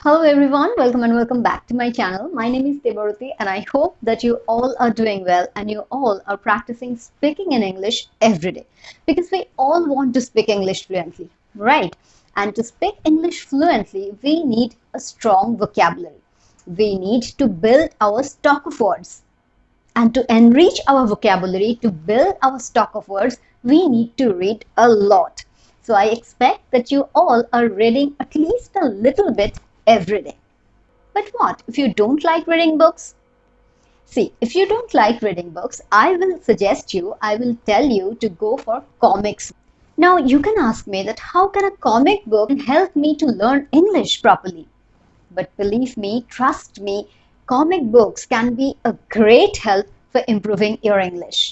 Hello everyone, welcome and welcome back to my channel. My name is Debarati and I hope that you all are doing well and you all are practicing speaking in English every day because we all want to speak English fluently, right? And to speak English fluently, we need a strong vocabulary. We need to build our stock of words. And to enrich our vocabulary, to build our stock of words, we need to read a lot. So I expect that you all are reading at least a little bit every day. But what if you don't like reading books? See, if you don't like reading books, I will tell you to go for comics. Now you can ask me that how can a comic book help me to learn English properly? But believe me, trust me, comic books can be a great help for improving your English.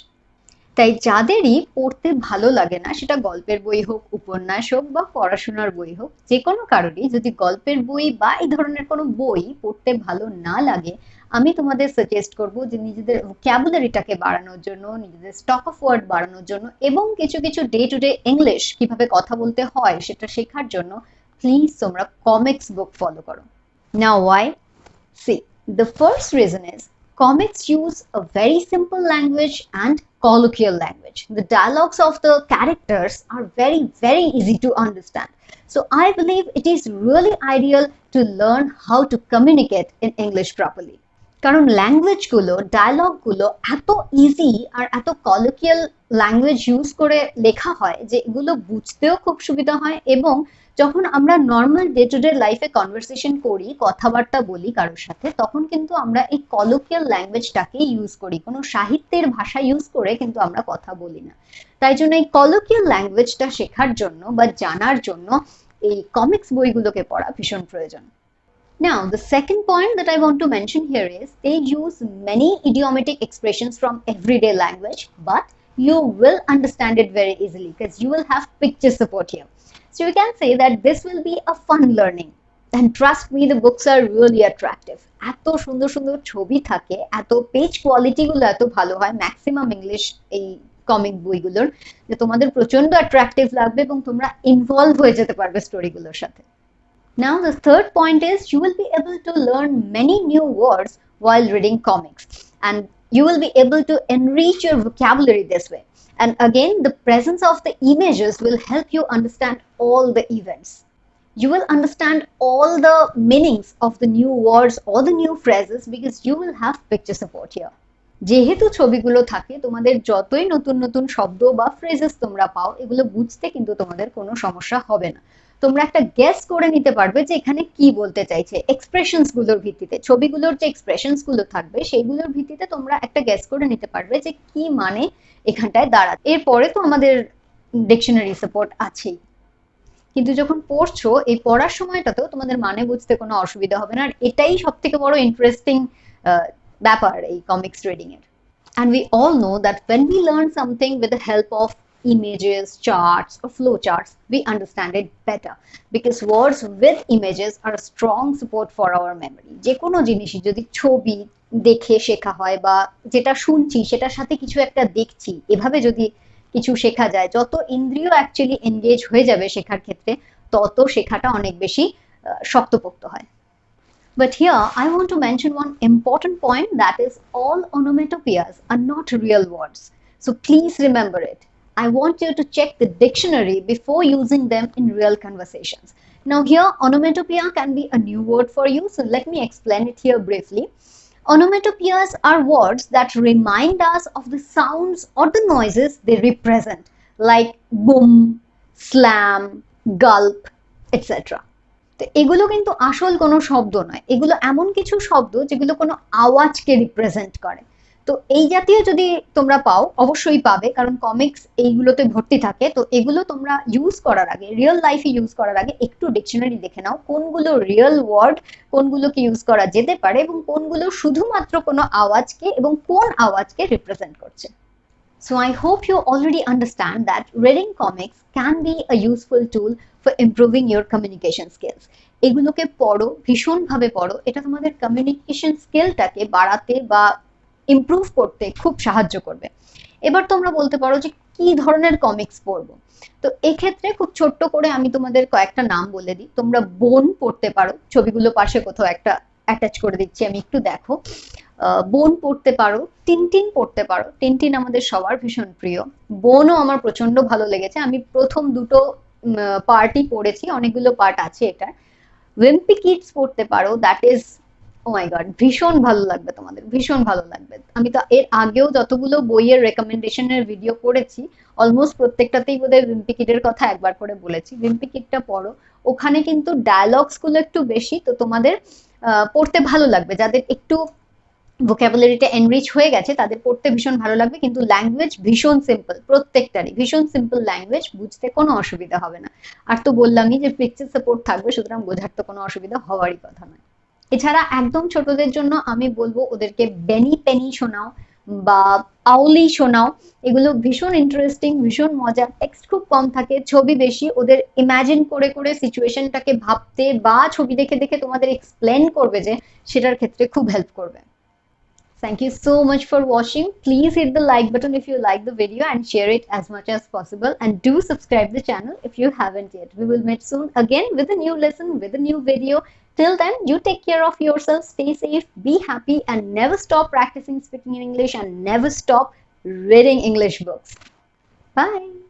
তাই যাদেরই পড়তে ভালো লাগে না, সেটা গল্পের বই হোক, উপন্যাস হোক বা পড়াশোনার বই হোক, যে কোনো কারণেই যদি গল্পের বই বা এই ধরনের কোনো বই পড়তে ভালো না লাগে, আমি তোমাদের সাজেস্ট করব যে নিজেদের ভোকাবুলারিটাকে বাড়ানোর জন্য, নিজেদের স্টক অফ ওয়ার্ড বাড়ানোর জন্য এবং কিছু কিছু ডে টু ডে ইংলিশ কিভাবে কথা বলতে হয় সেটা শেখার জন্য প্লিজ তোমরা কমিক্স বুক ফলো করো। Now why? See, the first reason is comics use a very simple language and colloquial language. The dialogues of the characters are very easy to understand. So I believe it is really ideal to learn how to communicate in English properly. কারণ ল্যাঙ্গুয়েজগুলো, ডায়লগগুলো এত easy আর এত colloquial language use করে লেখা হয় যে এগুলো বুঝতেও খুব সুবিধা হয় এবং যখন আমরা নর্মাল ডে টু ডে লাইফে কনভারসেশন করি, কথাবার্তা বলি কারোর সাথে, তখন কিন্তু আমরা এই কলোকিয়াল ল্যাঙ্গুয়েজটাকে ইউজ করি, কোনো সাহিত্যের ভাষা ইউজ করে কিন্তু আমরা কথা বলি না। তাই জন্য এই কলোকিয়াল ল্যাঙ্গুয়েজটা শেখার জন্য বা জানার জন্য এই কমিক্স বইগুলোকে পড়া ভীষণ প্রয়োজন। Now, the second point that I want to mention here is they use many idiomatic expressions from everyday language, but you will understand it very easily because you will have picture support here. So you can say that this will be a fun learning. And trust me, the books are really attractive. এত সুন্দর সুন্দর ছবি থাকে, এত page quality গুলো এত ভালো হয় ম্যাক্সিমাম ইংলিশ এই কমিক বইগুলোর, যে তোমাদের প্রচন্ড অ্যাট্রাকটিভ লাগবে এবং তোমরা ইনভলভ হয়ে যেতে পারবে স্টোরিগুলোর সাথে। Now the third point is you will be able to learn many new words while reading comics and you will be able to enrich your vocabulary this way. And again, the presence of the images will help you understand all the events. You will understand all the meanings of the new words or the new phrases because you will have picture support here. যেহেতু ছবিগুলো থাকে, তোমাদের যতই নতুন নতুন শব্দ বা phrases তোমরা পাও, এগুলো বুঝতে কিন্তু তোমাদের কোনো সমস্যা হবে না। তোমরা একটা গেস করে নিতে পারবে যে এখানে কি বলতে চাইছে এক্সপ্রেশনস গুলোর ভিত্তিতে, ছবিগুলোর যে এক্সপ্রেশনস গুলো থাকবে সেইগুলোর ভিত্তিতে তোমরা একটা গেস করে নিতে পারবে যে কি মানে এখানটায় দাঁড়াচ্ছে। এরপরে তো আমাদের ডিকশনারি সাপোর্ট আছেই, কিন্তু যখন পড়ছো এই পড়ার সময়টাতেও তোমাদের মানে বুঝতে কোনো অসুবিধা হবে না। আর এটাই সব থেকে বড় ইন্টারেস্টিং ব্যাপার এই কমিক্স রিডিং এর। And we all know that when we learn something with the help of images, charts or flow charts, we understand it better because words with images are a strong support for our memory. যে কোনো জিনিসই যদি ছবি দেখে শেখা হয় বা যেটা শুনছি সেটার সাথে কিছু একটা দেখছি, এভাবে যদি কিছু শেখা যায়, যত ইন্দ্রিয় অ্যাকচুয়ালি এনগেজ হয়ে যাবে শেখার ক্ষেত্রে, তত শেখাটা অনেক বেশি শক্তপোক্ত হয়। But here I want to mention one important point, that is all onomatopoeias are not real words. So please remember it. I want you to check the dictionary before using them in real conversations. Now here onomatopoeia can be a new word for you, so let me explain it here briefly. Onomatopoeias are words that remind us of the sounds or the noises they represent, like boom, slam, gulp, etc. তো এগুলো কিন্তু আসল কোনো শব্দ নয়, এগুলো এমন কিছু শব্দ যেগুলো কোনো আওয়াজকে রিপ্রেজেন্ট করে। তো এই জাতীয় যদি তোমরা পাও, অবশ্যই পাবে কারণ কমিক্স এইগুলোতে ভর্তি থাকে। তো এগুলো তোমরা ইউজ করার আগে, রিয়েল লাইফে ইউজ করার আগে একটু ডিকশনারি দেখে নাও কোনগুলো রিয়েল ওয়ার্ড, কোনগুলোকে ইউজ করা যেতে পারে এবং কোনগুলো শুধুমাত্র কোনো আওয়াজকে এবং কোন আওয়াজকে রিপ্রেজেন্ট করছে। So I hope you already understand that reading comics can be a useful tool for improving your communication skills. এগুলোকে পড়ো, ভীষণভাবে পড়ো, এটা তোমাদের কমিউনিকেশন স্কিলটাকে বাড়াতে বা ইমপ্রুভ করতে খুব সাহায্য করবে। এবার তোমরা বলতে পারো যে কি ধরনের কমিক্স পড়বো। তো এক্ষেত্রে খুব ছোট্ট করে আমি তোমাদের কয়েকটা নাম বলে দিই। তোমরা বোন পড়তে পারো, ছবিগুলো পাশে কোথাও একটা অ্যাটাচ করে দিচ্ছি আমি, একটু দেখো। বোন পড়তে পারো, টিনটিন পড়তে পারো, টিনটিন আমাদের সবার ভীষণ প্রিয়। বোনও আমার প্রচন্ড ভালো লেগেছে, আমি প্রথম দুটো পার্টই পড়েছি, অনেকগুলো পার্ট আছে এটা। উইম্পি কিডস পড়তে পারো, that is, oh my god, ভীষণ ভালো লাগবে তোমাদের, ভীষণ ভালো লাগবে। আমি তো এর আগেও যতগুলো বইয়ের রেকমেন্ডেশনের ভিডিও করেছি, অলমোস্ট প্রত্যেকটাতেই বোধহয় উইম্পি কিডের কথা একবার করে বলেছি। উইম্পি কিডটা পড়ো, ওখানে কিন্তু ডায়ালগস গুলো একটু বেশি, তো তোমাদের পড়তে ভালো লাগবে। যাদের একটু ভোকাবুলারিটা এনরিচ হয়ে গেছে তাদের পড়তে ভীষণ ভালো লাগবে, কিন্তু ল্যাঙ্গুয়েজ ভীষণ সিম্পল, প্রত্যেকটারই ভীষণ সিম্পল ল্যাঙ্গুয়েজ, বুঝতে কোনো অসুবিধা হবে না। আর তো বললামই যে পিকচার সাপোর্ট থাকবে, সুতরাং বোঝার তো কোনো অসুবিধা হওয়ারই কথা নয়। এছাড়া একদম ছোটদের জন্য আমি বলবো ওদেরকে বেনি পেনি শোনাও বা আউলি শোনাও। এগুলো ভীষণ ইন্টারেস্টিং, ভীষণ মজার, টেক্সট খুব কম থাকে, ছবি বেশি, ওদের ইমাজিন করে করে সিচুয়েশনটাকে ভাবতে বা ছবি দেখে দেখে তোমাদের এক্সপ্লেন করবে যে, সেটার ক্ষেত্রে খুব হেল্প করবে। Thank you so much for watching. Please hit the like button if you like the video and share it as much as possible. And do subscribe the channel if you haven't yet. We will meet soon again with a new lesson, with a new video. Till then, you take care of yourself, stay safe, be happy, and never stop practicing speaking in English and never stop reading English books. Bye.